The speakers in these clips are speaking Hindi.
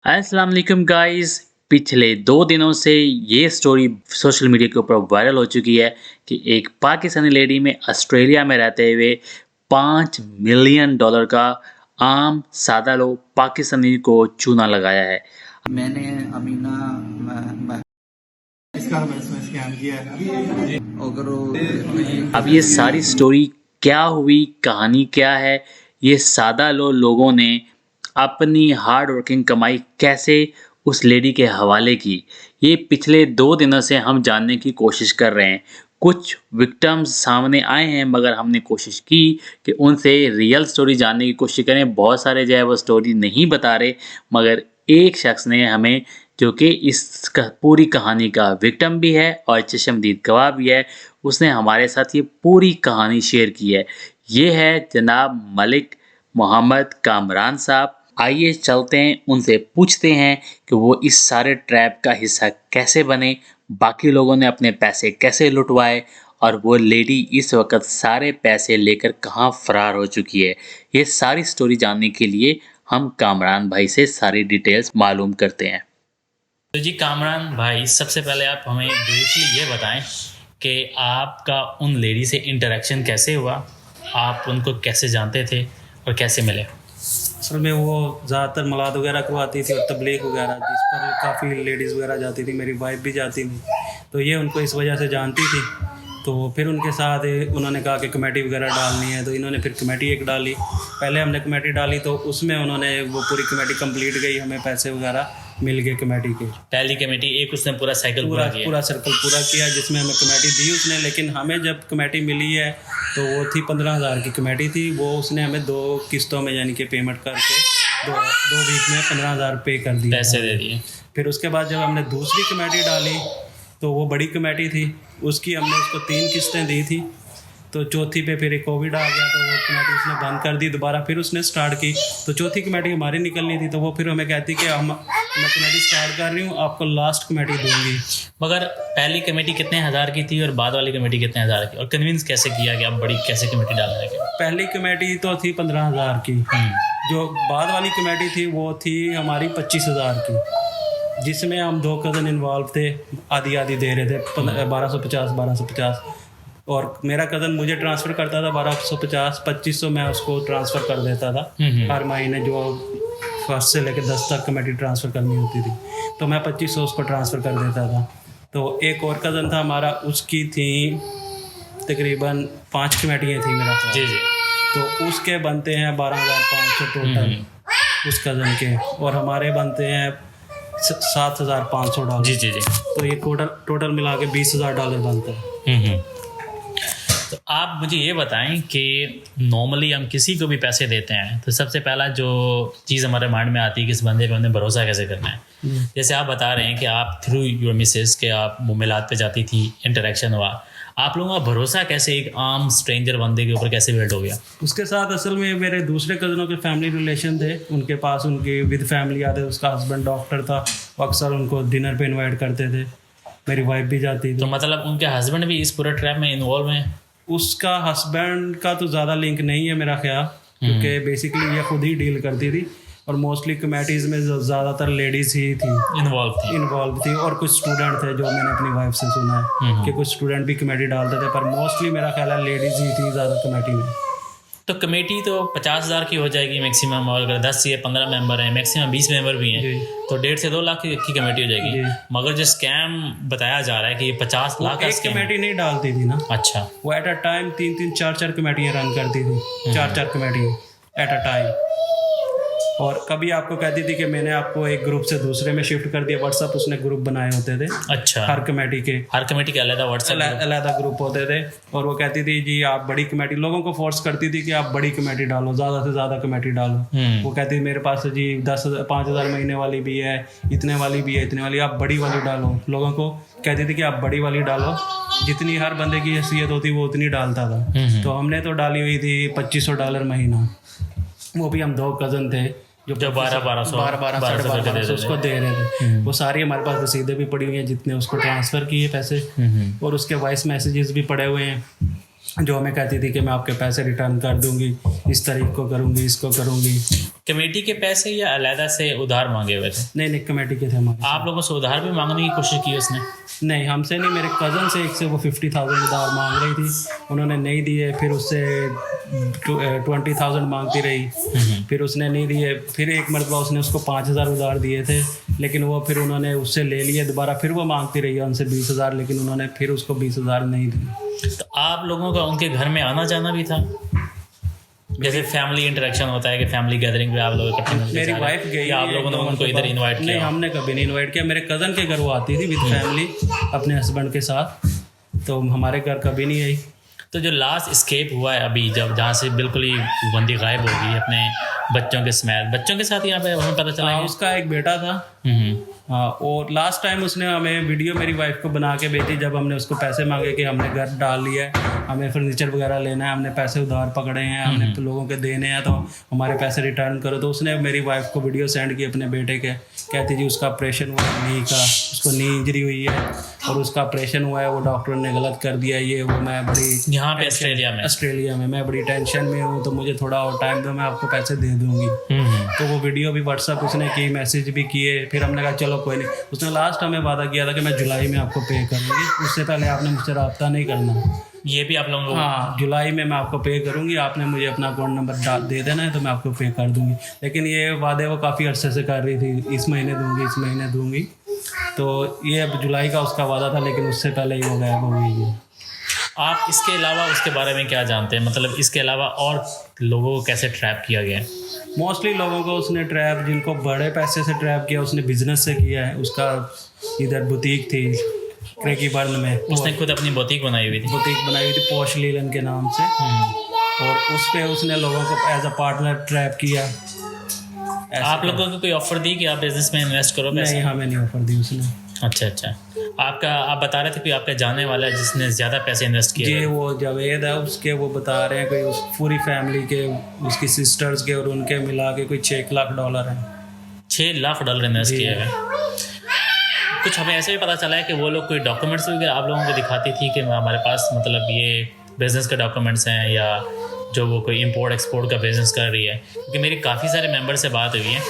अस्सलाम वालेकुम गाइस। पिछले 2 दिनों से ये स्टोरी सोशल मीडिया के ऊपर वायरल हो चुकी है कि एक पाकिस्तानी लेडी में ऑस्ट्रेलिया में रहते हुए $5 मिलियन का आम सादा लोग पाकिस्तानी को चूना लगाया है। मैंने अमीना इसका मैंने स्कैम किया है। अब ये सारी स्टोरी क्या हुई, कहानी क्या है, ये सादा लोगों ने अपनी हार्ड वर्किंग कमाई कैसे उस लेडी के हवाले की, ये पिछले 2 दिनों से हम जानने की कोशिश कर रहे हैं। कुछ विक्टिम्स सामने आए हैं मगर हमने कोशिश की कि उनसे रियल स्टोरी जानने की कोशिश करें। बहुत सारे जो है वो स्टोरी नहीं बता रहे, मगर एक शख्स ने हमें, जो कि इस पूरी कहानी का विक्टिम भी है और चश्मदीद गवाह भी है, उसने हमारे साथ ये पूरी कहानी शेयर की है। ये है जनाब मलिक मोहम्मद कामरान साहब। आइए चलते हैं, उनसे पूछते हैं कि वो इस सारे ट्रैप का हिस्सा कैसे बने, बाकी लोगों ने अपने पैसे कैसे लुटवाए और वो लेडी इस वक्त सारे पैसे लेकर कहाँ फरार हो चुकी है। ये सारी स्टोरी जानने के लिए हम कामरान भाई से सारी डिटेल्स मालूम करते हैं। तो जी कामरान भाई, सबसे पहले आप हमें ब्रीफली ये बताएं कि आपका उन लेडी से इंटरेक्शन कैसे हुआ, आप उनको कैसे जानते थे और कैसे मिले। असल में वो ज़्यादातर मलाद वगैरह करवाती थी और तबलीग वगैरह, जिस पर काफ़ी लेडीज़ वगैरह जाती थी, मेरी वाइफ भी जाती थी, तो ये उनको इस वजह से जानती थी। तो फिर उनके साथ उन्होंने कहा कि कमेटी वगैरह डालनी है, तो इन्होंने फिर कमेटी एक डाली। पहले हमने कमेटी डाली तो उसमें उन्होंने वो पूरी कमेटी कंप्लीट गई, हमें पैसे वगैरह मिल गए कमेटी के। पहली कमेटी एक उसने पूरा साइकिल पूरा सर्कल पूरा किया जिसमें हमें कमेटी दी उसने। लेकिन हमें जब कमेटी मिली है तो वो थी 15,000 की कमेटी थी। वो उसने हमें 2 किस्तों में यानी कि पेमेंट करके दो वीक में 15,000 पे कर दिए, पैसे दे दिए। फिर उसके बाद जब हमने दूसरी कमेटी डाली तो वो बड़ी कमेटी थी, उसकी हमने उसको 3 किस्तें दी थी। तो चौथी पे फिर कोविड आ गया तो वो कमेटी उसने बंद कर दी, दोबारा फिर उसने स्टार्ट की। तो चौथी कमेटी हमारी निकलनी थी, तो वो फिर हमें कहती कि मैं कमेटी स्टार्ट कर रही हूँ, आपको लास्ट कमेटी दूंगी। मगर पहली कमेटी कितने हज़ार की थी और बाद वाली कमेटी कितने हज़ार की, और कन्विंस कैसे किया कि आप बड़ी कैसे कमेटी डालने लगे। पहली कमेटी तो थी 15,000 की, जो बाद वाली कमेटी थी वो थी हमारी 25,000 की, जिसमें हम 2 कज़न इन्वॉल्व थे, आधी आधी दे रहे थे 1250। और मेरा कज़न मुझे ट्रांसफ़र करता था 1250, 2500 मैं उसको ट्रांसफ़र कर देता था हर महीने। जो फर्स्ट से लेकर 10 तक कमेटी ट्रांसफ़र करनी होती थी तो मैं 2500 उसको ट्रांसफ़र कर देता था। तो एक और कज़न था हमारा, उसकी थी तकरीबन 5 कमेटियाँ थी मेरा ख्याल। जी जी। तो उसके बनते हैं 12,500 टोटल उस कज़न के, और हमारे बनते हैं $7,500। जी जी जी। तो ये टोटल मिला के $20,000 बनता है। तो आप मुझे ये बताएं कि नॉर्मली हम किसी को भी पैसे देते हैं तो सबसे पहला जो चीज़ हमारे माइंड में आती है कि इस बंदे पे हमने भरोसा कैसे करना है। जैसे आप बता रहे हैं कि आप थ्रू योर मिसेस के आप मुमिलात पे जाती थी, इंटरेक्शन हुआ, आप लोगों का भरोसा कैसे एक आम स्ट्रेंजर बंदे के ऊपर कैसे बिल्ड हो गया। उसके साथ असल में मेरे दूसरे कज़नों के फैमिली रिलेशन थे, उनके पास उनके विद फैमिली आते थे। उसका हस्बैंड डॉक्टर था, वो अक्सर उनको डिनर पे इनवाइट करते थे, मेरी वाइफ भी जाती थी। तो मतलब उनके हस्बैंड भी इस पूरे ट्रैप में इन्वॉल्व हैं। उसका हस्बैंड का तो ज़्यादा लिंक नहीं है मेरा ख्याल, क्योंकि बेसिकली ये खुद ही डील करती थी और मोस्टली कमेटीज़ में ज़्यादातर लेडीज़ ही थी इन्वॉल्व थी। और कुछ स्टूडेंट थे, जो मैंने अपनी वाइफ से सुना है कि कुछ स्टूडेंट भी कमेटी डालते थे, पर मोस्टली मेरा ख्याल है लेडीज़ ही थी ज़्यादा कमेटी में। तो कमेटी तो 50,000 की हो जाएगी मैक्सिमम, और अगर 10 या 15 मेंबर हैं, मैक्सिमम 20 मेंबर भी हैं, तो 1.5 से 2 लाख की कमेटी हो जाएगी। मगर जो स्कैम बताया जा रहा है कि ये 50 लाख का एक कमेटी नहीं डालती थी ना। अच्छा। वो एट अ टाइम 3-3, 4-4 कमेटियाँ रन करती थी, 4-4 कमेटियाँ एट अ टाइम। और कभी आपको कहती थी कि मैंने आपको एक ग्रुप से दूसरे में शिफ्ट कर दिया। व्हाट्सअप उसने ग्रुप बनाए होते थे। अच्छा। हर कमेटी के अलग व्हाट्सएप अलग ग्रुप होते थे, और वो कहती थी जी आप बड़ी कमेटी, लोगों को फोर्स करती थी कि आप बड़ी कमेटी डालो, ज़्यादा से ज़्यादा कमेटी डालो। वो कहती थी मेरे पास जी 5,000 महीने वाली भी है, इतने वाली भी है, इतने वाली, आप बड़ी वाली डालो। लोगों को कहती थी कि आप बड़ी वाली डालो, जितनी हर बंदे की हैसियत होती वो उतनी डालता था। तो हमने तो डाली हुई थी $2,500 महीना। वो भी हम 2 कज़न थे जो 1200 उसको दे रहे थे। वो सारी हमारे पास रसीदें भी पड़ी हुई हैं जितने उसको ट्रांसफ़र किए पैसे, और उसके वॉइस मैसेजेस भी पड़े हुए हैं। जो हमें कहती थी कि मैं आपके पैसे रिटर्न कर दूंगी, इस तारीख को करूंगी, इसको करूंगी। कमेटी के पैसे या अलहदा से उधार मांगे हुए थे? नहीं कमेटी के थे हमारे। आप लोगों से उधार भी मांगने की कोशिश की उसने? नहीं, हमसे नहीं, मेरे कज़न से एक से वो 50,000 उधार मांग रही थी, उन्होंने नहीं दिए। फिर उससे 20,000 मांगती रही, फिर उसने नहीं दिए। फिर एक मरतबा उसने उसको 5,000 उधार दिए थे, लेकिन वो फिर उन्होंने उससे ले लिए दोबारा। फिर वो मांगती रही उनसे 20,000, लेकिन उन्होंने फिर उसको 20,000 नहीं दिए। तो आप लोगों का उनके घर में आना जाना भी था? जैसे फैमिली इंटरेक्शन होता है कि फैमिली गैदरिंग पे आप लोग इकट्ठे मिलके मेरी जा रहे हैं, वाइफ गई, या आप लोगों ने उनको इधर इनवाइट नहीं, किया? हमने कभी नहीं इनवाइट किया। मेरे कज़न के घर वो आती थी विद फैमिली अपने हस्बैंड के साथ, तो हमारे घर कभी नहीं आई। तो जो लास्ट स्केप हुआ है अभी, जब जहाँ से बिल्कुल ही वो बंदी गायब हो गई अपने बच्चों के समेत, बच्चों के साथ यहाँ पे हमें पता चला हाँ, कि उसका एक बेटा था। हाँ, और लास्ट टाइम उसने हमें वीडियो मेरी वाइफ को बना के भेजी, जब हमने उसको पैसे मांगे कि हमने घर डाल लिया है, हमें फर्नीचर वगैरह लेना है, हमने पैसे उधार पकड़े हैं, हमने तो लोगों के देने हैं, तो हमारे पैसे रिटर्न करो। तो उसने मेरी वाइफ को वीडियो सेंड की अपने बेटे के, कहती जी उसका ऑपरेशन हुआ है नी का, उसको नी इंजरी हुई है और उसका ऑपरेशन हुआ है, वो डॉक्टर ने गलत कर दिया, ये वो। मैं बड़ी यहाँ पे ऑस्ट्रेलिया में मैं बड़ी टेंशन में हूँ, तो मुझे थोड़ा और टाइम दो, मैं आपको पैसे दे दूँगी। तो वो वीडियो भी व्हाट्सअप उसने की, मैसेज भी किए। फिर हमने कहा चलो कोई नहीं। उसने लास्ट हमें वादा किया था कि मैं जुलाई में आपको पे करूँगी, उससे पहले आपने मुझसे रब्ता नहीं करना। ये भी आप लोगों को? हाँ, जुलाई में मैं आपको पे करूँगी, आपने मुझे अपना अकाउंट नंबर दे देना है, तो मैं आपको पे कर दूँगी। लेकिन ये वादे वो काफ़ी अरसे से कर रही थी, इस महीने दूँगी, इस महीने दूँगी। तो ये अब जुलाई का उसका वादा था, लेकिन उससे पहले ही वो गायब हो गई है। आप इसके अलावा उसके बारे में क्या जानते हैं? मतलब इसके अलावा और लोगों को कैसे ट्रैप किया गया है? मोस्टली लोगों को उसने ट्रैप, जिनको बड़े पैसे से ट्रैप किया, उसने बिजनेस से किया है। उसका इधर बुटीक थी क्रेकीबर्न में, उसने खुद अपनी बुटीक बनाई हुई थी? बुटीक बनाई हुई थी पॉश लीलन के नाम से, और उस पे उसने लोगों को एज अ पार्टनर ट्रैप किया। आप लोगों को कोई ऑफर दी कि आप बिजनेस में इन्वेस्ट करो पैसे? नहीं, हमें नहीं ऑफर दी उसने। अच्छा। आप बता रहे थे कि आपका जाने वाला है जिसने ज़्यादा पैसे इन्वेस्ट किए? जी, वो जावेद है, उसके वो बता रहे हैं कोई उस पूरी फैमिली के, उसकी सिस्टर्स के और उनके मिला के कोई $6 लाख है। $6 लाख इन्वेस्ट किए हैं। कुछ हमें ऐसे भी पता चला है कि वो लोग कोई डॉक्यूमेंट्स वगैरह आप लोगों को दिखाती थी कि हमारे पास मतलब ये बिज़नेस के डॉक्यूमेंट्स हैं, या जो वो कोई इंपोर्ट एक्सपोर्ट का बिज़नेस कर रही है। क्योंकि मेरी काफ़ी सारे मेंबर से बात हुई है,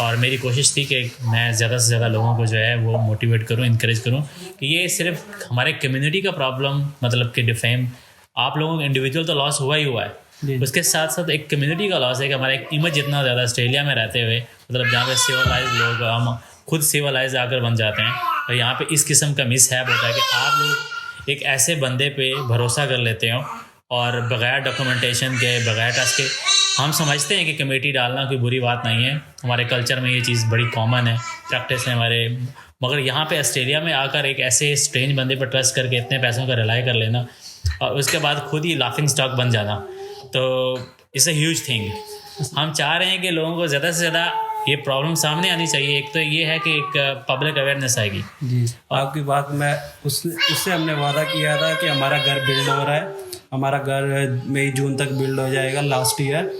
और मेरी कोशिश थी कि मैं ज़्यादा से ज़्यादा लोगों को जो है वो मोटिवेट करूं, इनकरेज करूं कि ये सिर्फ हमारे कम्युनिटी का प्रॉब्लम, मतलब कि डिफेम आप लोगों का इंडिविजुअल तो लॉस हुआ ही हुआ है, उसके साथ साथ एक कम्युनिटी का लॉस है कि हमारा एक इमेज जितना ज़्यादा ऑस्ट्रेलिया में रहते हुए, मतलब जहाँ पे सिविलाइज लोग, हम खुद सिविलाइज आकर बन जाते हैं, और यहाँ पे इस किस्म का मिसहैप होता है कि आप लोग एक ऐसे बंदे पे भरोसा कर लेते हो और बग़ैर डॉक्यूमेंटेशन के, बग़ैर टच के। हम समझते हैं कि कमेटी डालना कोई बुरी बात नहीं है, हमारे कल्चर में ये चीज़ बड़ी कॉमन है, प्रैक्टिस है हमारे, मगर यहाँ पे ऑस्ट्रेलिया में आकर एक ऐसे स्ट्रेंज बंदे पर ट्रस्ट करके इतने पैसों का रिलाई कर लेना और उसके बाद खुद ही लाफिंग स्टॉक बन जाना, तो इट्स अ ह्यूज थिंग। हम चाह रहे हैं कि लोगों को ज़्यादा से ज़्यादा ये प्रॉब्लम सामने आनी चाहिए। एक तो ये है कि एक पब्लिक अवेयरनेस आएगी। जी, आपकी बात मैं उससे हमने वादा किया था कि हमारा घर बिल्ड हो रहा है, हमारा घर मई जून तक बिल्ड हो जाएगा लास्ट ईयर,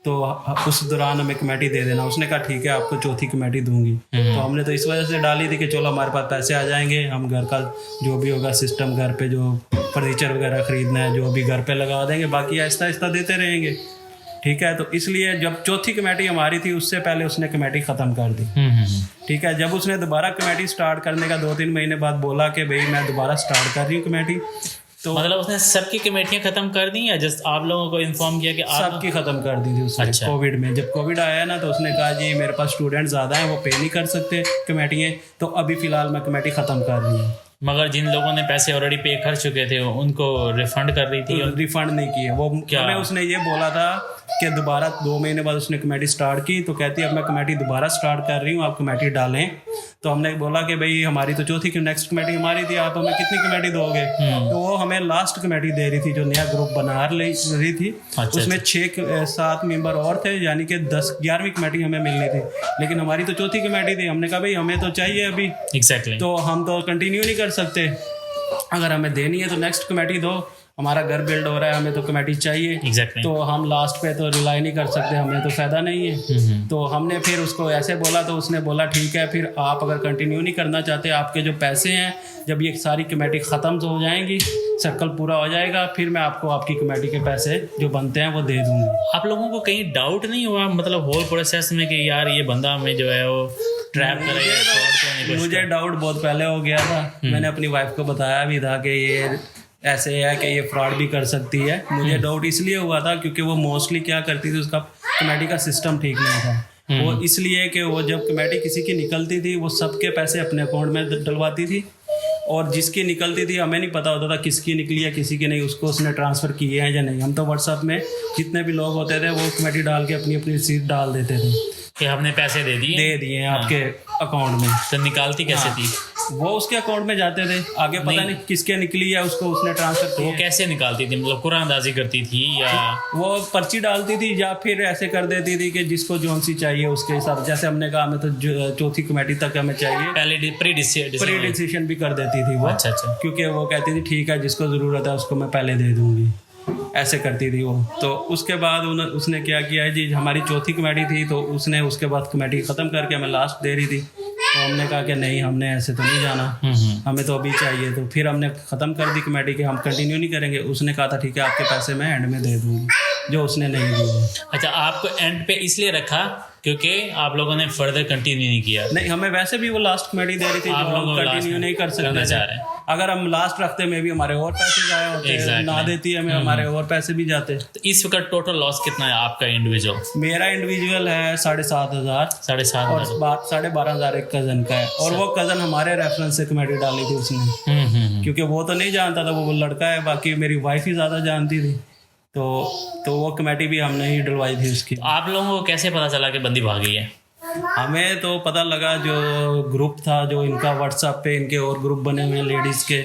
तो उस दौरान हमें कमेटी दे देना। उसने कहा ठीक है, आपको चौथी कमेटी दूंगी। तो हमने तो इस वजह से डाली थी कि चलो हमारे पास पैसे आ जाएंगे, हम घर का जो भी होगा सिस्टम, घर पे जो फर्नीचर वगैरह ख़रीदना है जो भी घर पे लगा देंगे, बाकी आहिस्ता आहिस्ता देते रहेंगे। ठीक है, तो इसलिए जब चौथी कमेटी हमारी थी उससे पहले उसने कमेटी ख़त्म कर दी। ठीक है, जब उसने दोबारा कमेटी स्टार्ट करने का 2-3 महीने बाद बोला कि भाई मैं दोबारा स्टार्ट कर रही हूँ कमेटी, तो मतलब उसने सबकी कमेटियाँ ख़त्म कर दी या जस्ट आप लोगों को इन्फॉर्म किया कि आप सबकी ख़त्म कर दी थी उसने। अच्छा। कोविड में, जब कोविड आया ना, तो उसने कहा जी मेरे पास स्टूडेंट ज़्यादा हैं, वो पे नहीं कर सकते कमेटियाँ, तो अभी फ़िलहाल मैं कमेटी ख़त्म कर रही हूँ। मगर जिन लोगों ने पैसे ऑलरेडी पे कर चुके थे उनको रिफंड कर रही थी? रिफंड नहीं किए वो। क्या? हमें उसने ये बोला था कि दोबारा 2 महीने बाद उसने कमेटी स्टार्ट की, तो कहती है अब मैं कमेटी दोबारा स्टार्ट कर रही हूँ, आप कमेटी डालें। तो हमने बोला कि भाई हमारी तो चौथी की नेक्स्ट कमेटी हमारी थी, आप हमें कितनी कमेटी दोगे? तो वो हमें लास्ट कमेटी दे रही थी जो नया ग्रुप बना रही थी। अच्छा, उसमें 6-7 मेंबर और थे, यानी कि 10-11वीं कमेटी हमें मिलनी थी, लेकिन हमारी तो चौथी कमेटी थी। हमने कहा भाई हमें तो चाहिए अभी। एग्जैक्टली। तो हम तो कंटिन्यू नहीं कर सकते, अगर हमें देनी है तो नेक्स्ट कमेटी दो। हमारा घर बिल्ड हो रहा है, हमें तो कमेटी चाहिए। एग्जैक्टली। तो हम लास्ट पे तो रिलाई नहीं कर सकते, हमें तो फ़ायदा नहीं है। तो हमने फिर उसको ऐसे बोला, तो उसने बोला ठीक है, फिर आप अगर कंटिन्यू नहीं करना चाहते, आपके जो पैसे हैं जब ये सारी कमेटी ख़त्म हो जाएंगी, सर्कल पूरा हो जाएगा, फिर मैं आपको आपकी कमेटी के पैसे जो बनते हैं वो दे दूँगी। आप लोगों को कहीं डाउट नहीं हुआ मतलब होल प्रोसेस में कि यार ये बंदा हमें जो है वो ट्रैप करेगा, फ्रॉड करने की कोशिश मुझे डाउट बहुत पहले हो गया था। मैंने अपनी वाइफ को बताया भी था कि ये ऐसे है कि ये फ्रॉड भी कर सकती है। मुझे डाउट इसलिए हुआ था क्योंकि वो मोस्टली क्या करती थी, उसका कमेटी का सिस्टम ठीक नहीं था। वो इसलिए कि वो जब कमेटी किसी की निकलती थी वो सबके पैसे अपने अकाउंट में डलवाती थी, और जिसकी निकलती थी हमें नहीं पता होता था किसकी निकली है किसी की नहीं, उसको उसने ट्रांसफ़र किए हैं या नहीं। हम तो व्हाट्सएप में जितने भी लोग होते थे वो कमेटी डाल के अपनी अपनी रसीद डाल देते थे कि हमने पैसे दे दिए हैं आपके अकाउंट में। तो निकालती कैसे थी वो उसके अकाउंट में जाते थे, आगे पता नहीं किसके निकली है, उसको उसने ट्रांसफर तो किया। वो कैसे निकालती थी मतलब कुरानंदाजी करती थी या वो पर्ची डालती थी या फिर ऐसे कर देती थी कि जिसको जोन सी चाहिए उसके हिसाब, जैसे हमने कहा हमें तो चौथी कमेटी तक हमें चाहिए, पहले प्री डिसीजन भी कर देती थी वो। अच्छा। क्योंकि वो कहती थी ठीक है जिसको ज़रूरत है उसको मैं पहले दे दूँगी, ऐसे करती थी वो। तो उसके बाद उसने क्या किया है जी, हमारी चौथी कमेटी थी तो उसने उसके बाद कमेटी ख़त्म करके हमें लास्ट दे रही थी। तो हमने कहा कि नहीं, हमने ऐसे तो नहीं जाना, हमें तो अभी चाहिए। तो फिर हमने ख़त्म कर दी कमेटी कि हम कंटिन्यू नहीं करेंगे। उसने कहा था ठीक है आपके पैसे मैं एंड में दे दूँगी, जो उसने नहीं दिए। अच्छा, आपको एंड पे इसलिए रखा क्योंकि आप लोगों ने फर्दर कंटिन्यू नहीं किया? नहीं, हमें वैसे भी वो लास्ट कमेटी दे रही थी, आप लोग कंटिन्यू नहीं कर सकते चाह रहे हैं। अगर हम लास्ट रखते में भी हमारे और पैसे जाए होते, ना देती हमें हमारे और पैसे भी जाते। तो इस वक्त टोटल लॉस कितना है आपका इंडिविजुअल? मेरा इंडिविजुअल है 7,500 7,500 और 12,500 एक कज़न का है। और वो कज़न हमारे रेफरेंस से कमेटी डाली थी उसने, क्योंकि वो तो नहीं जानता था, वो लड़का है, बाकी मेरी वाइफ ही ज़्यादा जानती थी। तो वो कमेटी भी हमने ही डलवाई थी उसकी। आप लोगों को कैसे पता चला कि बंदी भागी है? हमें तो पता लगा, जो ग्रुप था जो इनका व्हाट्सएप पे, इनके और ग्रुप बने हुए हैं लेडीज़ के,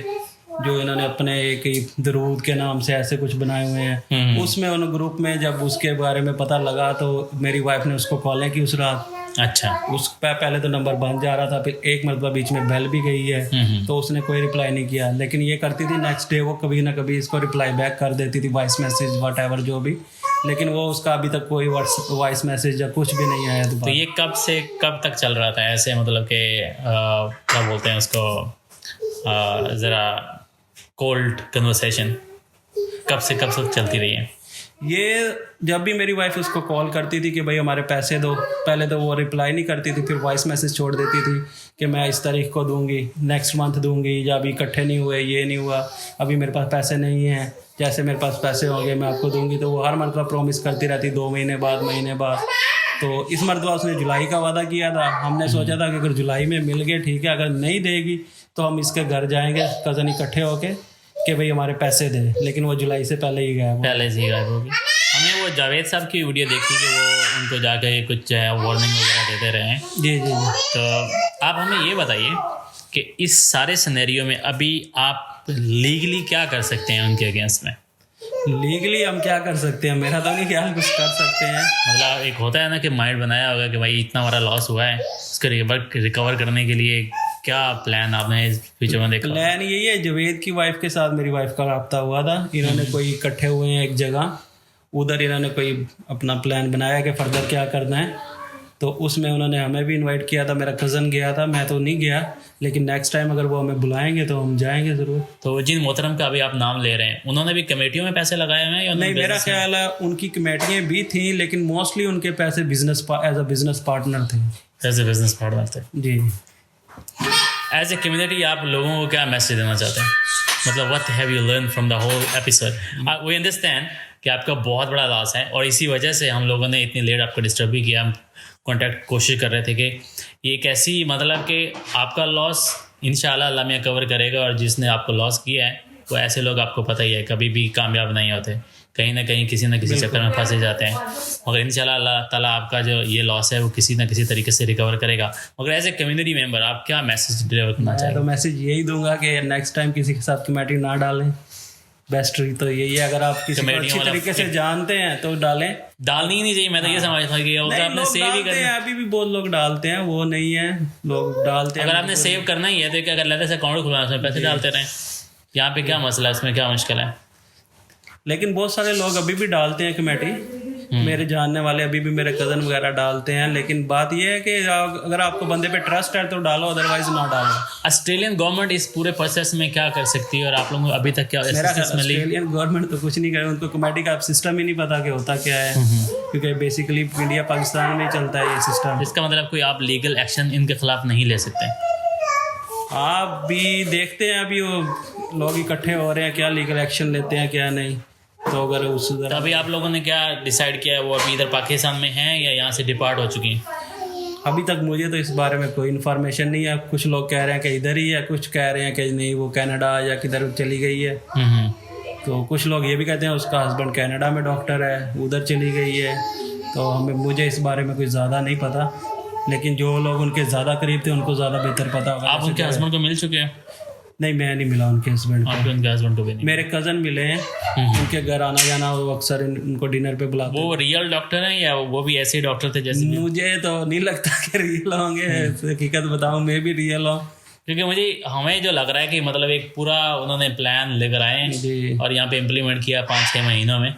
जो इन्होंने अपने एक दरूद के नाम से ऐसे कुछ बनाए हुए हैं, उसमें उन ग्रुप में जब उसके बारे में पता लगा तो मेरी वाइफ ने उसको कॉलें की उस रात। अच्छा। उस पर पहले तो नंबर बंद जा रहा था, फिर एक मरतबा बीच में बेल भी गई है, तो उसने कोई रिप्लाई नहीं किया। लेकिन ये करती थी नेक्स्ट डे वो कभी ना कभी इसको रिप्लाई बैक कर देती थी, वॉइस मैसेज वट जो भी। लेकिन वो उसका अभी तक कोई वॉइस मैसेज या कुछ भी नहीं आया। तो ये कब से कब तक चल रहा था ऐसे, मतलब कि क्या बोलते हैं उसको, ज़रा कोल्ड कन्वर्सेशन कब से कब तक चलती रही है? ये जब भी मेरी वाइफ उसको कॉल करती थी कि भाई हमारे पैसे दो, पहले तो वो रिप्लाई नहीं करती थी, फिर वॉइस मैसेज छोड़ देती थी कि मैं इस तारीख को दूंगी, नेक्स्ट मंथ दूंगी, या अभी इकट्ठे नहीं हुए, ये नहीं हुआ, अभी मेरे पास पैसे नहीं हैं, जैसे मेरे पास पैसे होंगे मैं आपको दूंगी। तो वो हर मरतबा प्रॉमिस करती रहती, 2 महीने बाद, महीने बाद। तो इस मरतबा उसने जुलाई का वादा किया था। हमने सोचा था कि अगर जुलाई में मिल गए ठीक है, अगर नहीं देगी तो हम इसके घर जाएंगे कज़न इकट्ठे होके कि भाई हमारे पैसे दे। लेकिन वो जुलाई से पहले ही गायब होगी। हमने वो जावेद साहब की वीडियो देखी कि वो उनको जाकर कुछ जो है वार्निंग वगैरह देते रहे हैं। जी। तो आप हमें ये बताइए कि इस सारे सिनेरियो में अभी आप लीगली क्या कर सकते हैं उनके अगेंस्ट में? लीगली हम क्या कर सकते हैं, मेरा तो नहीं ख्याल कुछ कर सकते हैं। मतलब एक होता है ना कि माइंड बनाया होगा कि भाई इतना हमारा लॉस हुआ है, उसको रिकवर करने के लिए क्या प्लान आपने फ्यूचर में देखा? प्लान यही है, जवेद की वाइफ के साथ मेरी वाइफ का रब्ता हुआ था, इन्होंने कोई इकट्ठे हुए हैं एक जगह, उधर इन्होंने कोई अपना प्लान बनाया कि फर्दर क्या करना है। तो उसमें उन्होंने हमें भी इनवाइट किया था, मेरा कज़न गया था, मैं तो नहीं गया, लेकिन नेक्स्ट टाइम अगर वो हमें बुलाएंगे तो हम जाएंगे ज़रूर। तो जिन मोहतरम का अभी आप नाम ले रहे हैं, उन्होंने भी कमेटियों में पैसे लगाए हुए हैं या नहीं? मेरा ख्याल है उनकी कमेटियाँ भी थी, लेकिन मोस्टली उनके पैसे एज अ बिजनेस पार्टनर थे। जी। एज ए कम्युनिटी आप लोगों को क्या मैसेज देना चाहते हैं? मतलब what have you learn from the whole episode? We understand कि आपका बहुत बड़ा लॉस है और इसी वजह से हम लोगों ने इतनी लेट आपको डिस्टर्ब भी किया। हम कॉन्टैक्ट कोशिश कर रहे थे कि ये कैसी, मतलब कि आपका लॉस इंशाल्लाह अल्लाह मियां कवर करेगा, और जिसने आपको लॉस किया है वो ऐसे लोग आपको पता ही है कभी भी कामयाब नहीं होते, कहीं ना कहीं किसी न किसी चक्कर में फंसे जाते हैं। मगर इंशाल्लाह अल्लाह ताला आपका जो ये लॉस है वो किसी न किसी तरीके से रिकवर करेगा। मगर एज ए कम्युनिटी मेंबर आप क्या मैसेज डिलीवर करना चाहेंगे? तो मैसेज यही दूंगा कि नेक्स्ट टाइम किसी के साथ कमेटी ना डालें। बेस्ट तो यही है, अगर आप किसी को अच्छी तरीके से जानते हैं तो डालें। डालनी ही नहीं चाहिए, मैं तो ये समझता हूँ कि आपने सेव ही करना है। अभी भी बहुत लोग डालते हैं, वो नहीं है, लोग डालते हैं। अगर आपने सेव करना ही है तो अगर लेते से अकाउंट खुलवाना, उसमें पैसे डालते रहें। यहाँ पे क्या मसला है, इसमें क्या मुश्किल है? लेकिन बहुत सारे लोग अभी भी डालते हैं कमेटी, मेरे जानने वाले अभी भी मेरे कज़न वगैरह डालते हैं। लेकिन बात यह है कि अगर आपको बंदे पे ट्रस्ट है तो डालो, अदरवाइज ना डालो। ऑस्ट्रेलियन गवर्नमेंट इस पूरे प्रोसेस में क्या कर सकती है और आप लोगों को अभी तक क्या मेरा assistance मिली? ऑस्ट्रेलियन गवर्नमेंट तो कुछ नहीं करे, उनको कमेटी का सिस्टम ही नहीं पता कि होता क्या है, क्योंकि बेसिकली इंडिया पाकिस्तान में ही चलता है ये सिस्टम। इसका मतलब कोई आप लीगल एक्शन इनके खिलाफ नहीं ले सकते? आप भी देखते हैं अभी वो लोग इकट्ठे हो रहे हैं, क्या लीगल एक्शन लेते हैं क्या नहीं। तो अगर उस तो अभी आप लोगों ने क्या डिसाइड किया है? वो अभी इधर पाकिस्तान में हैं या यहाँ से डिपार्ट हो चुकी हैं? अभी तक मुझे तो इस बारे में कोई इन्फॉर्मेशन नहीं है। कुछ लोग कह रहे हैं कि इधर ही है, कुछ कह रहे हैं कि नहीं वो कनाडा या किधर चली गई है। तो कुछ लोग ये भी कहते हैं उसका हस्बैंड कनाडा में डॉक्टर है, उधर चली गई है। तो मुझे इस बारे में कुछ ज़्यादा नहीं पता, लेकिन जो लोग उनके ज़्यादा करीब थे उनको ज़्यादा बेहतर पता होगा। आप उनके हस्बैंड को मिल चुके हैं? नहीं, मैं नहीं मिला उनके हस्बैंड को। आपके उनके हस्बैंड को भी नहीं? मेरे कज़न मिले हैं, उनके घर आना जाना, वो अक्सर उनको डिनर पे बुलाते हैं। वो रियल डॉक्टर हैं या वो भी ऐसे ही डॉक्टर थे जैसे? मुझे तो नहीं लगता कि रियल होंगे, हकीकत बताऊं मैं भी रियल हूँ। क्योंकि मुझे हमें जो लग रहा है कि मतलब एक पूरा उन्होंने प्लान लेकर आए जी। और यहाँ पे इम्प्लीमेंट किया 5-6 महीनों में,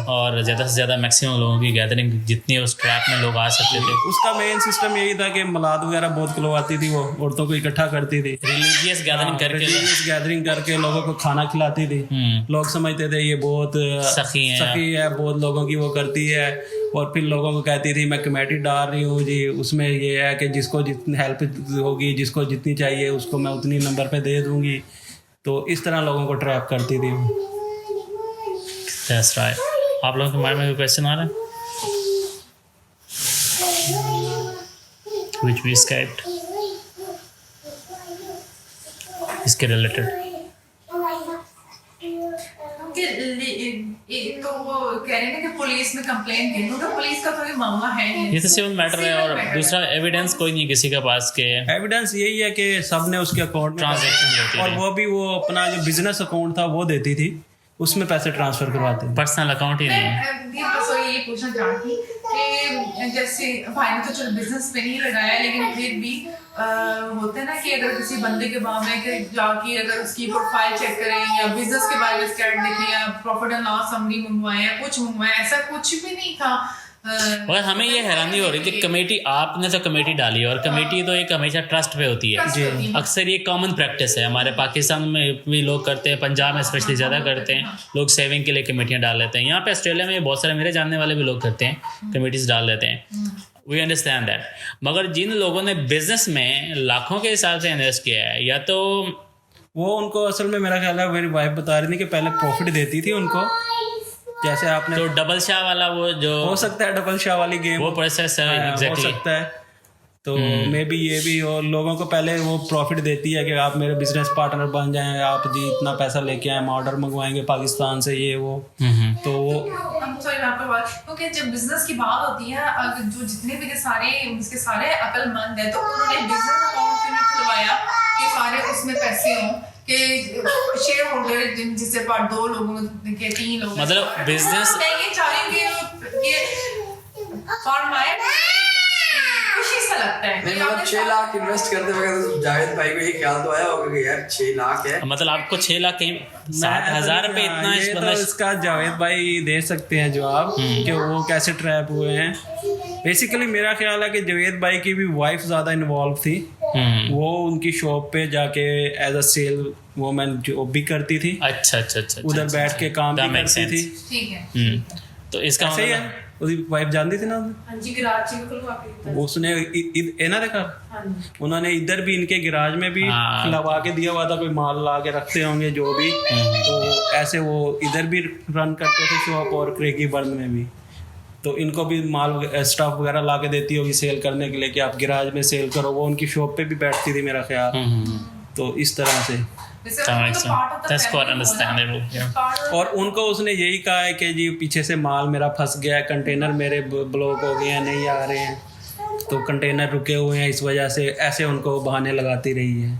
और ज़्यादा से ज़्यादा मैक्सिमम लोगों की गैदरिंग जितनी उस ट्रैप में लोग आ सकते थे। उसका मेन सिस्टम यही था कि मलाद वगैरह बहुत खुलवाती थी, वो औरतों को इकट्ठा करती थी, रिलीजियस गैदरिंग करके रिलीजियस गैदरिंग करके लोगों को खाना खिलाती थी। लोग समझते थे ये बहुत सखी है, बहुत लोगों की वो करती है। और फिर लोगों को कहती थी मैं कमेटी डाल रही हूँ जी, उसमें ये है कि जिसको जितनी हेल्प होगी, जिसको जितनी चाहिए उसको मैं उतनी नंबर पे दे दूँगी। तो इस तरह लोगों को ट्रैप करती थी। That's right. आप लोगों के माइंड में कोई क्वेश्चन आ रहा है? Which we escaped? इसके रिलेटेड तो वो कह रहे हैं कि पुलिस में कंप्लेंट दे दूँ, तो पुलिस का कोई मामला है नहीं। ये तो सिविल मैटर है, और दूसरा एविडेंस कोई नहीं किसी के पास के एविडेंस यही है कि सब ने उसके अकाउंट में ट्रांजैक्शन होती और है। वो भी वो अपना जो बिजनेस अकाउंट था वो देती थी, उसमें पैसे ट्रांसफर करवाते थे। पर्सनल अकाउंट ही नहीं है। ये पूछना चाहती कि जैसे भाई ने तो चलो बिजनेस पे नहीं लगाया, लेकिन फिर भी होता है ना कि अगर किसी बंदे के बारे में जाके अगर उसकी प्रोफाइल चेक करें या बिजनेस के बारे में स्टेट देखें या प्रॉफिट एंड लॉस समरी मंगवाए या कुछ मंगवाए, ऐसा कुछ भी नहीं था। और हमें ये हैरानी हो रही थी, कमेटी आपने तो कमेटी डाली, और कमेटी तो एक हमेशा ट्रस्ट पे होती है। अक्सर ये कॉमन प्रैक्टिस है, हमारे पाकिस्तान में भी लोग करते हैं, पंजाब में स्पेशली ज़्यादा करते हैं, लोग सेविंग के लिए कमेटियाँ डाल लेते हैं। यहाँ पे ऑस्ट्रेलिया में बहुत सारे मेरे जानने वाले भी लोग करते हैं, कमेटीज डाल लेते हैं। We understand that. मगर जिन लोगों ने बिजनेस में लाखों के हिसाब से इन्वेस्ट किया है, या तो वो उनको असल में मेरा ख्याल है मेरी वाइफ बता रही थी कि पहले प्रॉफिट देती थी उनको, जैसे आपने तो डबल शाह वाला वो जो हो सकता है डबल शाह वाली गेम वो प्रोसेस है हो एग्जैक्टली। सकता है। तो मे भी ये भी, और लोगों को पहले वो प्रॉफिट देती है कि आप मेरे बिजनेस पार्टनर बन जाएं, आप जी इतना पैसा लेके आए, हम ऑर्डर मंगवाएंगे पाकिस्तान से, ये वो। तो वो क्योंकि जब बिजनेस की बात होती है, अगर जो जितने भी सारे उसके सारे अकलमंद है, तो उन्होंने बिजनेस अकाउंट क्यों नहीं खुलवाया कि सारे उसमें पैसे हों, कि शेयर होल्डर जिससे पार्ट 2 लोगों के 3 लोग, मतलब बिजनेस मैं ये चाह रही हूँ कि फॉर्म आए खुशी सा लगता है। नहीं मतलब 6 लाख इन्वेस्ट करते वक्त जावेद भाई को ये ख्याल तो आया होगा कि यार 6 लाख है, मतलब आपको 6 लाख कहीं 7,000 रुपये इतना ये तो इसका जावेद भाई दे सकते हैं जवाब कि वो कैसे ट्रैप हुए हैं। बेसिकली मेरा ख्याल है कि जावेद भाई की भी वाइफ ज़्यादा इन्वॉल्व थी। वो उनकी शॉप पे जाके as a sale woman job भी करती थी, अच्छा, उधर बैठ के काम भी करती थी। ठीक है। तो इसका सही है, उसकी वाइफ जानती थी ना, हाँ जी, गिराज जी को खुलवा उसने इना देखा, उन्होंने इधर भी इनके गिराज में भी लगा के दिया हुआ था, कोई माल ला के रखते होंगे जो भी। तो ऐसे वो इधर भी रन करते थे शॉप और क्रेगी बर्न में भी। तो इनको भी माल स्टाफ वगैरह ला के देती होगी सेल करने के लिए कि आप गिराज में सेल करो। वो उनकी शॉप पे भी बैठती थी मेरा ख्याल। तो इस तरह से और उनको उसने यही कहा है कि जी पीछे से माल मेरा फंस गया है, कंटेनर मेरे ब्लॉक हो गए हैं, नहीं आ रहे हैं, तो कंटेनर रुके हुए हैं, इस वजह से ऐसे उनको बहाने लगाती रही है।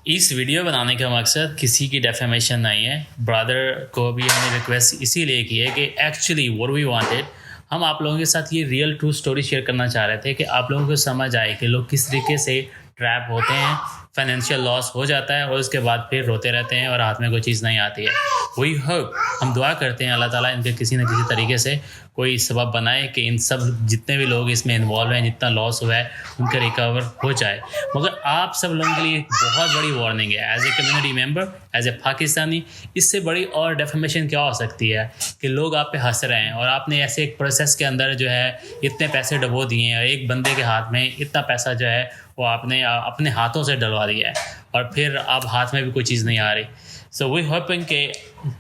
इस वीडियो बनाने का मकसद किसी की डेफेमेशन नहीं है। ब्रदर को भी हमने रिक्वेस्ट इसीलिए की है कि एक्चुअली व्हाट वी वांटेड, हम आप लोगों के साथ ये रियल ट्रू स्टोरी शेयर करना चाह रहे थे कि आप लोगों को समझ आए कि लोग किस तरीके से ट्रैप होते हैं, फाइनेंशियल लॉस हो जाता है और उसके बाद फिर रोते रहते हैं और हाथ में कोई चीज़ नहीं आती है। वी होप, हम दुआ करते हैं अल्लाह ताला इनके किसी न किसी तरीके से कोई सबब बनाए कि इन सब जितने भी लोग इसमें इन्वॉल्व हैं, जितना लॉस हुआ है उनका रिकवर हो जाए। मगर आप सब लोगों के लिए बहुत बड़ी वार्निंग है as a community member, as a Pakistani. इससे बड़ी और डेफर्मेशन क्या हो सकती है कि लोग आप पे हंस रहे हैं और आपने ऐसे एक प्रोसेस के अंदर जो है इतने पैसे डबो दिए हैं और एक बंदे के हाथ में इतना पैसा जो है वो आपने अपने हाथों से डलवा दिया है और फिर अब हाथ में भी कोई चीज़ नहीं आ रही। सो वी होपिंग के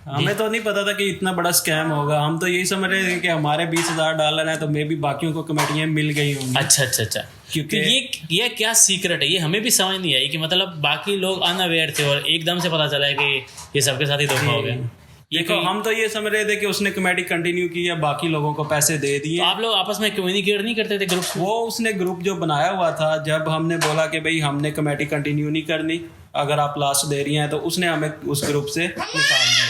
हमें तो नहीं पता था कि इतना बड़ा स्कैम होगा। हम तो यही समझ रहे थे कि हमारे $20,000 हैं तो मे भी बाकियों को कमेटियाँ मिल गई होंगी। अच्छा। क्योंकि तो ये क्या सीक्रेट है, ये हमें भी समझ नहीं आई कि मतलब बाकी लोग अनअवेयर थे और एकदम से पता चला कि ये सबके साथ ही धोखा हो गया। देखो हम तो ये समझ रहे थे कि उसने कमेटी कंटिन्यू की है, बाकी लोगों को पैसे दे दिए। तो आप लोग आपस में कम्युनिकेट नहीं करते थे ग्रुप? वो उसने ग्रुप जो बनाया हुआ था, जब हमने बोला कि भाई हमने कमेटी कंटिन्यू नहीं करनी, अगर आप लास्ट दे रही हैं, तो उसने हमें उस ग्रुप से निकाल दिया।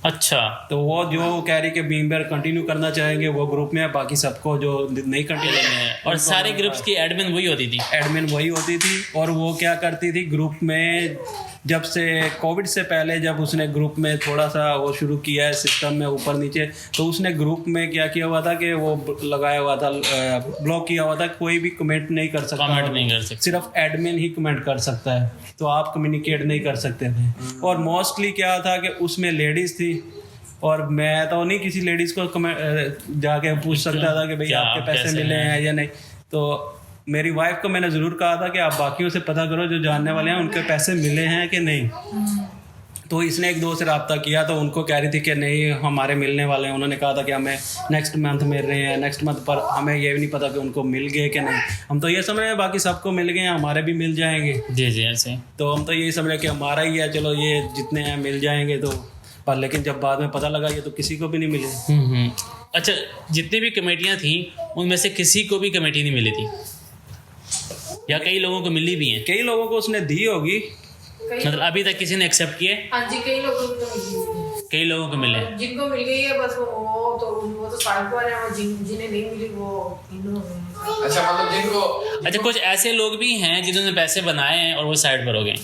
अच्छा, तो वो जो कह रही कि बीमबर कंटिन्यू करना चाहेंगे वो ग्रुप में है, बाकी सबको जो नहीं कंटिन्यू और सारे ग्रुप्स की एडमिन वही होती थी? एडमिन वही होती थी। और वो क्या करती थी ग्रुप में, जब से कोविड से पहले जब उसने ग्रुप में थोड़ा सा वो शुरू किया है सिस्टम में ऊपर नीचे, तो उसने ग्रुप में क्या किया हुआ था कि वो लगाया हुआ था, ब्लॉक किया हुआ था, कोई भी कमेंट नहीं कर सकता, कमेंट नहीं कर सकता, सिर्फ एडमिन ही कमेंट कर सकता है, तो आप कम्युनिकेट नहीं कर सकते थे। और मोस्टली क्या था कि उसमें लेडीज़ थी और मैं तो नहीं किसी लेडीज़ को जाके पूछ सकता था कि भाई आपके पैसे मिले हैं या नहीं। तो मेरी वाइफ को मैंने ज़रूर कहा था कि आप बाकियों से पता करो जो जानने वाले हैं उनके पैसे मिले हैं कि नहीं। तो इसने एक दो से रब्ता किया तो उनको कह रही थी कि नहीं हमारे मिलने वाले हैं। उन्होंने कहा था कि हमें नेक्स्ट मंथ मिल रहे हैं, नेक्स्ट मंथ, पर हमें ये भी नहीं पता कि उनको मिल गए कि नहीं। हम तो ये समझ रहे हैं बाकी सबको मिल गए हैं, हमारे भी मिल जाएंगे। जी ऐसे तो हम तो यही समझ रहे कि हमारा ही है, चलो ये जितने हैं मिल जाएंगे। तो पर लेकिन जब बाद में पता लगा ये तो किसी को भी नहीं मिले। अच्छा, जितनी भी कमेटियाँ थी उनमें से किसी को भी कमेटी नहीं मिली थी या कई लोगों को मिली भी हैं? कई लोगों को उसने दी होगी, मतलब अभी तक किसी ने एक्सेप्ट किए? हाँ जी, कई लोगों को मिली, कई लोगों को मिले, जिनको मिल गई है बस वो तो साइड पर है, और जिन्हें नहीं मिली वो अच्छा, मतलब जिनको अच्छा कुछ ऐसे लोग भी हैं जिन्होंने पैसे बनाए हैं और वो साइड पर हो गए,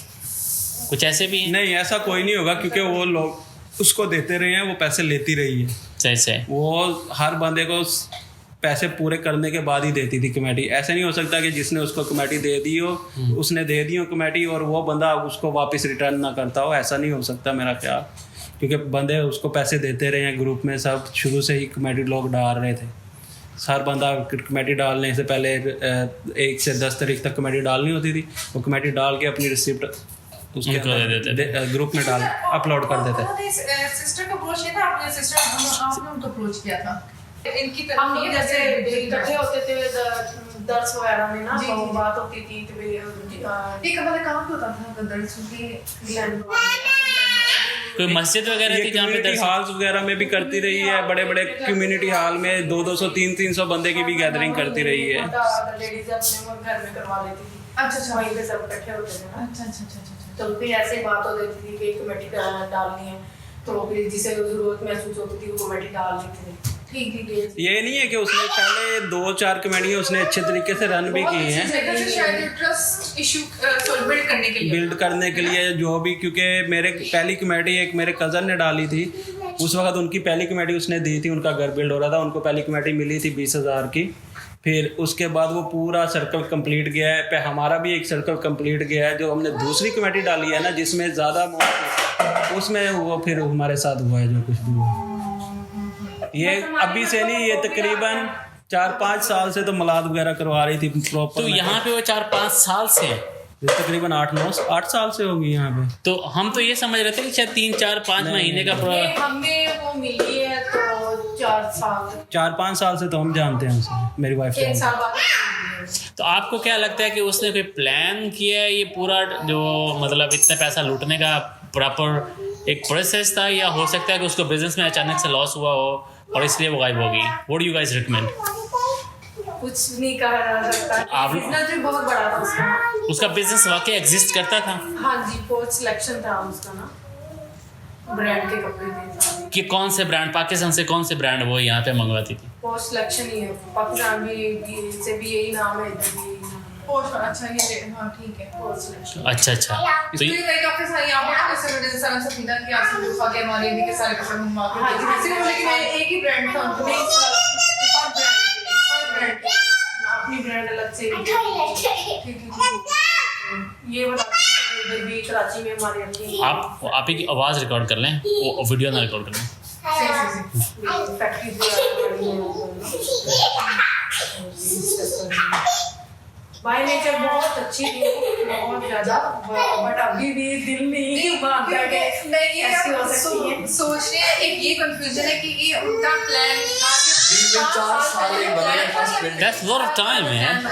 कुछ ऐसे भी हैं? नहीं ऐसा कोई नहीं होगा क्योंकि वो लोग उसको देते रहे हैं, वो पैसे लेती रही है। सही वो हर बंदे को पैसे पूरे करने के बाद ही देती थी कमेटी। ऐसे नहीं हो सकता कि जिसने उसको कमेटी दे दी हो उसने दे दी हो कमेटी और वो बंदा उसको वापस रिटर्न ना करता हो, ऐसा नहीं हो सकता मेरा ख्याल। क्योंकि बंदे उसको पैसे देते रहे हैं, ग्रुप में सब शुरू से ही कमेटी लोग डाल रहे थे। हर बंदा कमेटी डालने से पहले 1 से 10 तारीख तक कमेटी डालनी होती थी, वो कमेटी डाल के अपनी रिसिप्ट उसके ग्रुप में डाल अपलोड कर देते। सिस्टर को अप्रोच किया था आपने? सिस्टर आपने उनको अप्रोच किया था? इनकी तरफ हम लोग जैसे इकट्ठे होते थे दर्स वगैरह में ना, तो बात होती थी तो ठीक है, मतलब कहाँ पे होता था दर्स की? कोई मस्जिद वगैरह थी जहाँ पे कम्युनिटी हॉल्स वगैरह में भी करती रही है, बड़े बड़े कम्युनिटी हॉल में 200 300 बंदे की भी गैदरिंग करती रही है। लेडीज अपने घर में करवा लेती थी। अच्छा, वहीं पे सब इकट्ठे होते थे ना। अच्छा। तो फिर ऐसे ही बात हो जाती थी कि कमेटी डालनी है, तो फिर जिसे जरूरत महसूस होती थी वो कमेटी डाल लेते थे। ठीक। ये नहीं है कि उसने पहले 2-4 कमेटियाँ उसने अच्छे तरीके से रन भी की हैं, ट्रस्ट इशू बिल्ड करने के लिए, बिल्ड करने के लिए जो भी। क्योंकि मेरे पहली कमेटी एक मेरे कज़न ने डाली थी, उस वक्त उनकी पहली कमेटी उसने दी थी, उनका घर बिल्ड हो रहा था, उनको पहली कमेटी मिली थी 20,000 की। फिर उसके बाद वो पूरा सर्कल कंप्लीट गया है, पे हमारा भी एक सर्कल कंप्लीट गया है। जो हमने दूसरी कमेटी डाली है ना जिसमें ज़्यादा अमाउंट, उसमें वो फिर हमारे साथ हुआ है जो कुछ भी हुआ। ये अभी से नहीं, ये तकरीबन 4-5 साल से तो मलाद वगैरह करवा रही थी प्रॉपर। तो यहाँ पे वो 4-5 साल से है? तकरीबन 8 साल से होगी यहाँ पे। तो हम तो ये समझ रहे थे कि शायद 3-4-5 महीने का हमें वो मिली है तो 4-5 साल से तो हम जानते हैं उसे, मेरी वाइफ। 1 साल बाद। तो आपको क्या लगता है कि उसने कोई प्लान किया है ये पूरा, जो मतलब इतना पैसा लूटने का प्रॉपर एक प्रोसेस था, या हो सकता है कि उसको बिजनेस में अचानक से लॉस हुआ हो और इसलिए वो गायब होगी? What do you guys recommend? कुछ नहीं कहा जा सकता। बिजनेस भी बहुत बड़ा था उसका बिजनेस वाकई एग्जिस्ट करता था? हाँ जी, बहुत सिलेक्शन था उसका ना, ब्रांड के कपड़े थे। कि कौन से ब्रांड, पाकिस्तान से कौन से ब्रांड वो यहाँ पे मंगवाती थी? बहुत सिलेक्शन ही है, पाकिस्तान भी से भी यही नाम है, इधर भी यही नाम है। पोस्ट अच्छा ये हाँ ठीक है अच्छा अच्छा। तो तो ये लाइक आपके सारे यहाँ पर कैसे मैंने सारा सफीदा की आपसे जो फातिया हमारे भी के सारे कपड़े मंगवा के भेजे थे लेकिन एक ही ब्रांड था उनका अपनी ब्रांड अलग से ये वाला भी कराची में हमारे अपनी आप ही की आवाज़ रिकॉर्ड कर लें, वो वीडियो ना रिकॉर्ड कर लें। फैक्ट्री बाय नेचर बहुत अच्छी थी, बहुत ज्यादा, बट अभी भी दिल में ही बात है कि ऐसी हो सकती है। सोच रहे हैं एक ये कंफ्यूजन है कि ये उनका प्लान था कि 4 साल एक बंदे के पास spend That's lot of time man।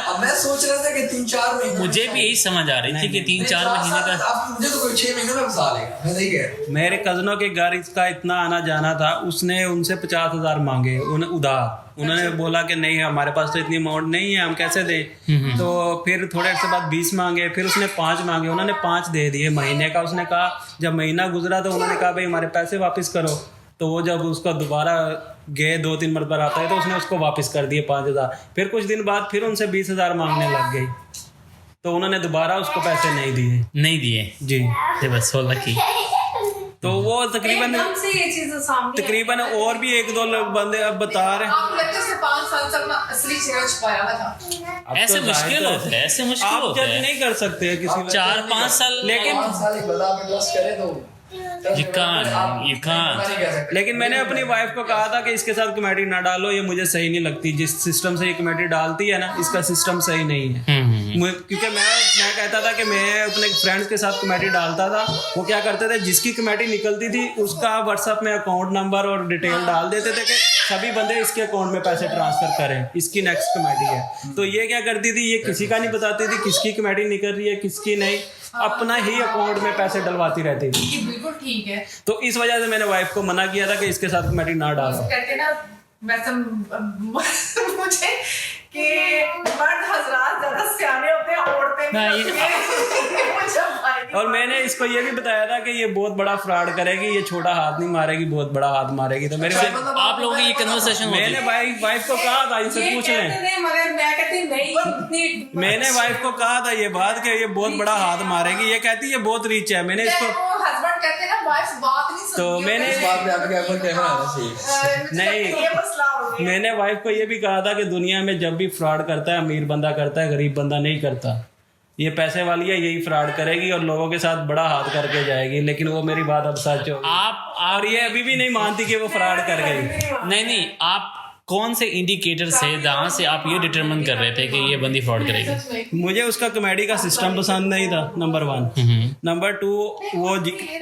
अब मैं सोच रहा था कि 3-4 महीने मुझे भी यही समझ आ रही थी कि 3-4 महीने का। अब मुझे तो कोई 6 महीने में फंसा लेगा, मैं नहीं कह रहा। मेरे कजनों के घर इसका इतना आना जाना था, उसने उनसे 50,000 मांगे उधार। उन्होंने बोला कि नहीं हमारे पास तो इतनी अमाउंट नहीं है, हम कैसे दें। तो फिर थोड़े अर्से बाद 20 मांगे, फिर उसने 5 मांगे, उन्होंने 5 दे दिए महीने का। उसने कहा जब महीना गुजरा तो उन्होंने कहा भाई हमारे पैसे वापस करो। तो वो जब उसका दोबारा गए 2-3 मरतबा आता है तो उसने उसको वापस कर दिए 5,000। फिर कुछ दिन बाद फिर उनसे 20,000 मांगने लग गई, तो उन्होंने दोबारा उसको पैसे नहीं दिए जी। ये बस so lucky। तो वो तकरीबन एकदम से ये चीज़ सामने तकरीबन और भी 1-2 लोग बंदे अब बता रहे हैं। आपको लगता है उसने 5 साल से अपना असली चेहरा छुपाया हुआ था। अब ऐसे तो मुश्किल जाहिर होता है, ऐसे मुश्किल आप होता जज है। नहीं कर सकते किसी को। 4-5 साल लेकिन 5 साल एक बंदा पे ट्रस्ट करे तो You can't। लेकिन मैंने अपनी वाइफ को कहा था कि इसके साथ कमेटी ना डालो, ये मुझे सही नहीं लगती। जिस सिस्टम से ये कमेटी डालती है ना, इसका सिस्टम सही नहीं है। क्योंकि मैं कहता था कि मैं अपने फ्रेंड्स के साथ कमेटी डालता था, वो क्या करते थे जिसकी कमेटी निकलती थी उसका व्हाट्सएप में अकाउंट नंबर और डिटेल डाल देते थे कि सभी बंदे इसके अकाउंट में पैसे ट्रांसफर करें, इसकी नेक्स्ट कमेटी है। तो ये क्या करती थी, ये किसी का नहीं बताती थी किसकी कमेटी निकल रही है किसकी नहीं, अपना ही अकाउंट में पैसे डलवाती रहती थी। ये बिल्कुल ठीक है। तो इस वजह से मैंने वाइफ को मना किया था कि इसके साथ कमेटी ना डालो। कहते ना वैसे मुझे कि मर्द हजरात ज्यादा सियाने होते हैं, औरतें हाँ, मुझे भाई और मैंने इसको ये भी बताया था कि ये बहुत बड़ा फ्रॉड करेगी, ये छोटा हाथ नहीं मारेगी, बहुत बड़ा हाथ मारेगी। तो मेरी वाइफ, आप लोगों की ये कन्वर्सेशन होती मैंने है। वाइफ को कहा था इनसे ये पूछ कहते लें। थे मगर मैं कहती नहीं इतनी मैंने वाइफ को कहा था ये बात कि ये बहुत बड़ा हाथ मारेगी। ये कहती है बहुत रिच है। मैंने इसको हस्बैंड कहते हैं ना वाइफ बात नहीं सुनती तो है। मैंने इस बात पे आपके ऊपर कैमरा आना चाहिए। नहीं, ये मसला हो गया। मैंने वाइफ को ये भी कहा था कि दुनिया में जब भी फ्रॉड करता है अमीर बंदा करता है, गरीब बंदा नहीं करता। ये पैसे वाली है, यही फ्रॉड करेगी और लोगों के साथ बड़ा हाथ करके जाएगी। लेकिन वो मेरी बात अब सच हो गई। आप और ये अभी भी नहीं मानती कि वो फ्रॉड कर गई। नहीं आप कौन से इंडिकेटर से जहाँ से आप ये डिटरमिन कर रहे थे कि ये बंदी फ्रॉड करेगी? मुझे उसका कमेडी का सिस्टम पसंद नहीं था, नंबर 1। नंबर 2, वो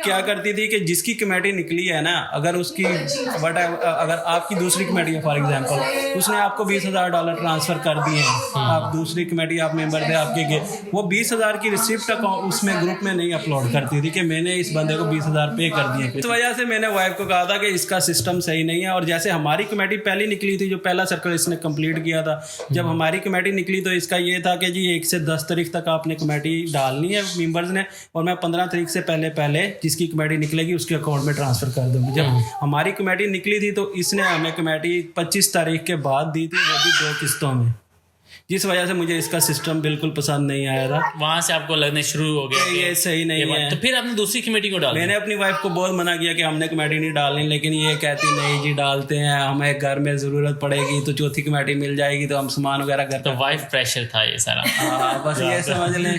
क्या करती थी कि जिसकी कमेटी निकली है ना, अगर उसकी अगर आपकी दूसरी कमेटी है फॉर एग्जांपल, उसने आपको $20,000 ट्रांसफर कर दिए हैं, आप दूसरी कमेटी आप मेंबर थे आपके गए, वो 20,000 की रिसिप्ट उसमें ग्रुप में नहीं अपलोड करती थी कि मैंने इस बंदे को 20,000 पे कर दिए। इस वजह से मैंने वाइफ को कहा था कि इसका सिस्टम सही नहीं है। और जैसे हमारी कमेटी पहली निकली थी, जो पहला सर्कल इसने कंप्लीट किया था, जब हमारी कमेटी निकली तो इसका ये था कि जी 1 से 10 तारीख तक आपने कमेटी डालनी है मेंबर्स ने, और मैं 15 तारीख से पहले जिसकी कमेटी निकलेगी उसके अकाउंट में ट्रांसफर कर दूंगी। जब हमारी कमेटी निकली थी तो इसने हमें कमेटी 25 तारीख के बाद दी थी, वो भी 2 किस्तों में, जिस वजह से मुझे इसका सिस्टम बिल्कुल पसंद नहीं आया था। वहां से आपको लगने शुरू हो गया कि ये सही नहीं है। तो फिर आपने दूसरी कमेटी को डाल मैंने अपनी वाइफ को बहुत मना किया कि हमने कमेटी नहीं डालनी, लेकिन ये कहती नहीं जी डालते हैं, हमें घर में ज़रूरत पड़ेगी तो चौथी कमेटी मिल जाएगी तो हम सामान वगैरह तो करते। वाइफ प्रेशर था ये सारा। बस ये समझ लें।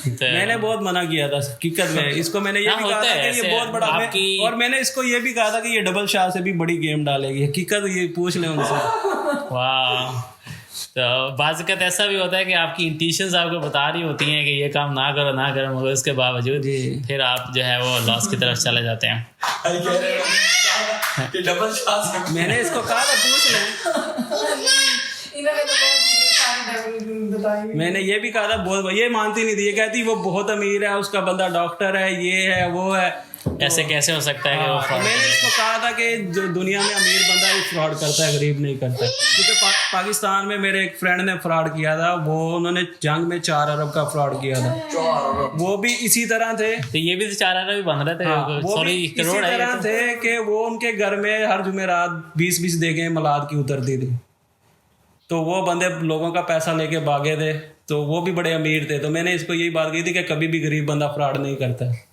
तो मैंने बहुत मना किया था हकीकत में इसको। मैंने ये हाँ, भी कहा होता था है कि ऐसे ये बहुत बड़ा आपकी- और मैंने इसको ये भी कहा था कि ये डबल शाह से भी बड़ी गेम डालेगी। हकीकत ये पूछ लें उनसे। वाह। तो बाज़-वक़्त ऐसा भी होता है कि आपकी इंटेंशंस आपको बता रही होती हैं कि ये काम ना करो मगर उसके बावजूद फिर आप जो है वो लॉस की तरफ चले जाते हैं। कि डबल शॉट मैंने इसको कहा था पूछ लें। इन्होंने तो बहुत सारी बताई। मैंने ये भी कहा था बहुत, ये मानती नहीं थी। ये कहती वो बहुत अमीर है, उसका बंदा डॉक्टर है, ये है वो है। ऐसे कैसे हो सकता है कि वो हाँ, fraud मैंने इसको कहा था कि जो दुनिया में अमीर बंदा ही फ्रॉड करता है, गरीब नहीं करता। क्योंकि पाकिस्तान में मेरे एक फ्रेंड ने फ्रॉड किया था, वो उन्होंने जंग में 4 अरब का फ्रॉड किया था। वो भी इसी तरह थे। तो ये भी तो 4 अरब भी बन रहे थे। हाँ, वो भी सॉरी इसी करोड़ है ये तरह तो। थे कि वो उनके घर में हर जुमेरात 20-20 देगे मलाद की उतरती थी। तो वो बंदे लोगों का पैसा लेके भागे थे, तो वो भी बड़े अमीर थे। तो मैंने इसको यही बात कही थी कि कभी भी गरीब बंदा फ्रॉड नहीं करता है,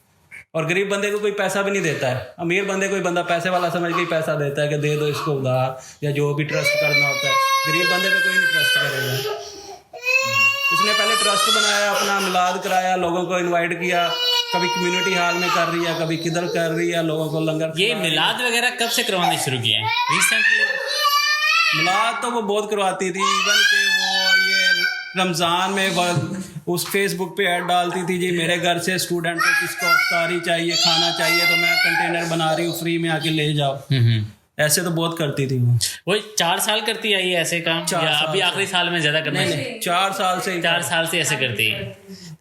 और गरीब बंदे को कोई पैसा भी नहीं देता है। अमीर बंदे कोई बंदा पैसे वाला समझ के ही पैसा देता है कि दे दो इसको उधार, या जो भी ट्रस्ट करना होता है। गरीब बंदे पे कोई नहीं ट्रस्ट करेगा। उसने पहले ट्रस्ट बनाया, अपना मिलाद कराया, लोगों को इनवाइट किया, कभी कम्युनिटी हॉल में कर रही है, कभी किधर कर रही है, लोगों को लंगर। ये मिलाद वगैरह कब से करवाने शुरू किए हैं? रिसेंटली? मिलाद तो वो बहुत करवाती थी, इवन के वो ये रमज़ान में उस फेसबुक पे ऐड डालती थी, जी मेरे घर से स्टूडेंट को किसको इफ्तारी चाहिए, खाना चाहिए, तो मैं कंटेनर बना रही हूँ, फ्री में आके ले जाओ। ऐसे तो बहुत करती थी वो 4 साल करती आई है ऐसे काम, या अभी आखिरी साल में ज्यादा करना है? 4 साल से 4 साल से ऐसे करती है।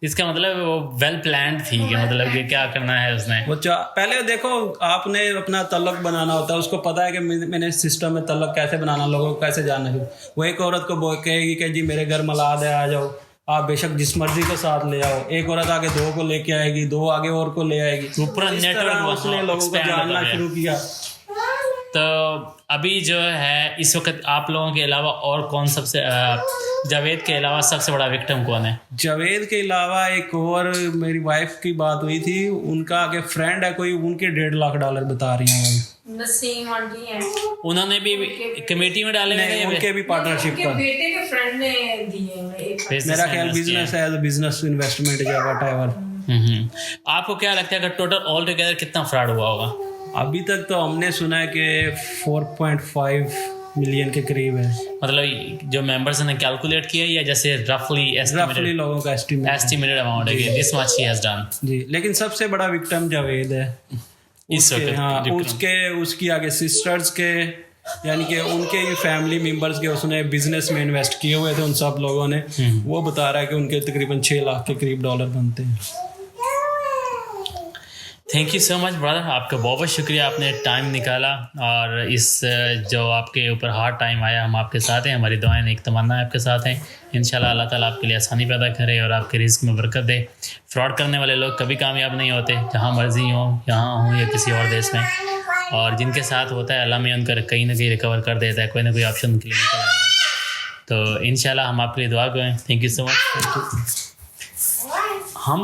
इसका मतलब वो वेल प्लान्ड थी कि मतलब कि क्या करना है उसने। वो पहले देखो, आपने अपना तल्लक बनाना होता है, उसको पता है कि मैंने सिस्टम में तल्लक कैसे बनाना, लोगों को कैसे जानना है। वो एक औरत को कहेगी कि जी मेरे घर मिलाद है, आ जाओ, आप बेशक जिस मर्जी को साथ ले आओ। एक औरत आगे 2 को लेके आएगी, 2 आगे और को ले आएगी। वो पूरा नेटवर्क उसने लोगों को जानना शुरू किया। तो अभी जो है इस वक्त आप लोगों के अलावा और कौन सबसे जावेद के अलावा सबसे बड़ा विक्टिम कौन है? जावेद के अलावा एक और मेरी वाइफ की बात हुई थी, उनका आगे फ्रेंड है कोई, उनके $1.5 लाख बता रही हैं। नसीम आंटी हैं, उन्होंने भी कमेटी में डाले हुए हैं? उनके भी पार्टनरशिप उनके पर बेटे के फ्रेंड ने दिए हैं। मेरा ख्याल बिजनेस है, बिजनेस इन्वेस्टमेंट या व्हाटएवर। आपको क्या लगता है कि टोटल ऑल टुगेदर कितना फ्रॉड हुआ होगा? अभी तक तो हमने सुना है कि 4.5 मिलियन के करीब है। मतलब जो मेंबर्स ने कैलकुलेट किया, या जैसे रफली लोगों का एस्टिमेटेड अमाउंट है कि this much he has done जी। लेकिन सबसे बड़ा विक्टिम जावेद है इस वक्त। हाँ, उसकी आगे सिस्टर्स के, यानी कि उनके ही फैमिली मेंबर्स के उसने बिजनेस में इन्वेस्ट किए हुए थे उन सब लोगों ने। वो बता रहा है कि उनके तकरीबन 6 लाख के करीब डॉलर बनते हैं। Thank you so much brother, आपका बहुत बहुत शुक्रिया, आपने टाइम निकाला, और इस जो आपके ऊपर हार्ड टाइम आया, हम आपके साथ हैं, हमारी दुआएं एक तमन्ना आपके साथ हैं। इंशाल्लाह अल्लाह ताला आपके लिए आसानी पैदा करे और आपके रिस्क में बरकत दे। फ्रॉड करने वाले लोग कभी कामयाब नहीं होते, जहाँ मर्जी हो, यहाँ हो या किसी और देश में, और जिनके साथ होता है अल्लाह में उनका कहीं ना कहीं रिकवर कर देता है, कोई ना कोई ऑप्शन उनके लिए निकल आएगा। तो इंशाल्लाह हम आपके लिए दुआ करें। Thank you so much. हम